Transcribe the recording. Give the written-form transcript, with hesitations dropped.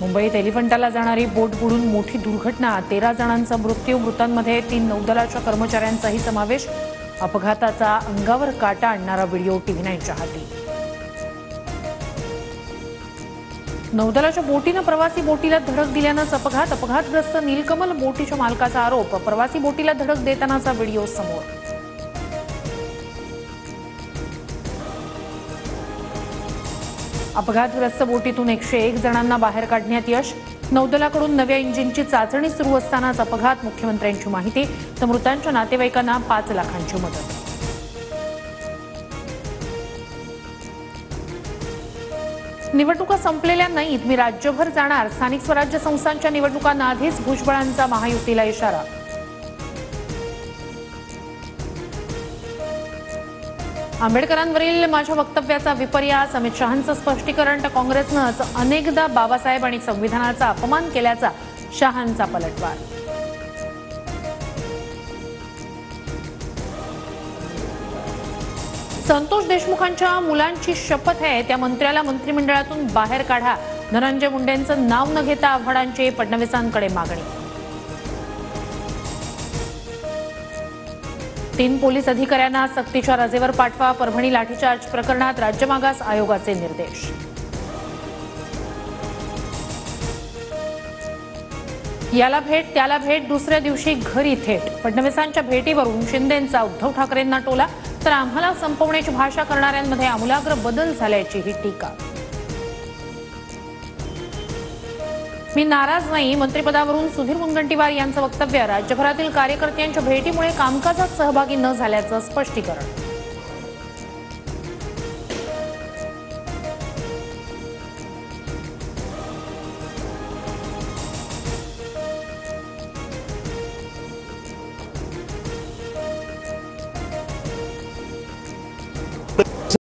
मुंबईत एलिफंटाला जाणारी बोट बुडून मोठी दुर्घटना, 13 जणांचा मृत्यू, मृतांमध्ये 3 नौदलाच्या कर्मचाऱ्यांचाही समावेश। अपघाताचा अंगावर काटा आणणारा व्हिडिओ टीव्ही9च्या हाती। नौदलाच्या बोटीनं प्रवासी बोटीला धडक दिल्यानंच अपघातग्रस्त नीलकमल बोटीच्या मालकाचा आरोप, प्रवासी बोटीला धडक देतानाचा व्हिडिओ समोर। अपघातग्रस्त बोटीतून 101 जणांना बाहेर काढण्यात यश, नौदलाकडून नव्या इंजिनची चाचणी सुरू असतानाच अपघात, मुख्यमंत्र्यांची माहिती, तर मृतांच्या नातेवाईकांना 5 लाखांची मदत। निवडणुका संपलेल्या नाहीत, मी राज्यभर जाणार, स्थानिक स्वराज्य संस्थांच्या निवडणुकांना आधीच भुजबळांचा महायुतीला इशारा। आंबेडकरांवरील माझ्या वक्तव्याचा विपर्यास, अमित शहांचं स्पष्टीकरण, तर काँग्रेसनंच अनेकदा बाबासाहेब आणि संविधानाचा अपमान केल्याचा शहांचा पलटवार। संतोष देशमुखांच्या मुलांची शपथ आहे, त्या मंत्र्याला मंत्रिमंडळातून बाहेर काढा, धनंजय मुंडेंचं नाव न घेता आव्हाडांची फडणवीसांकडे मागणी। 3 पोलीस अधिकाऱ्यांना सक्तीच्या रजेवर पाठवा, परभणी लाठीचार्ज प्रकरणात राज्य मागास आयोगाचे निर्देश। याला भेट त्याला भेट, दुसऱ्या दिवशी घरी थेट, फडणवीसांच्या भेटीवरून शिंदेंचा उद्धव ठाकरेंना टोला, तर आम्हाला संपवण्याची भाषा करणाऱ्यांमध्ये आमूलाग्र बदल झाल्याची ही टीका। मी नाराज नाही, मंत्रिपदावरून सुधीर मुनगंटीवार यांचं वक्तव्य, राज्यभरातील कार्यकर्त्यांच्या भेटीमुळे कामकाजात सहभागी न झाल्याचं स्पष्टीकरण।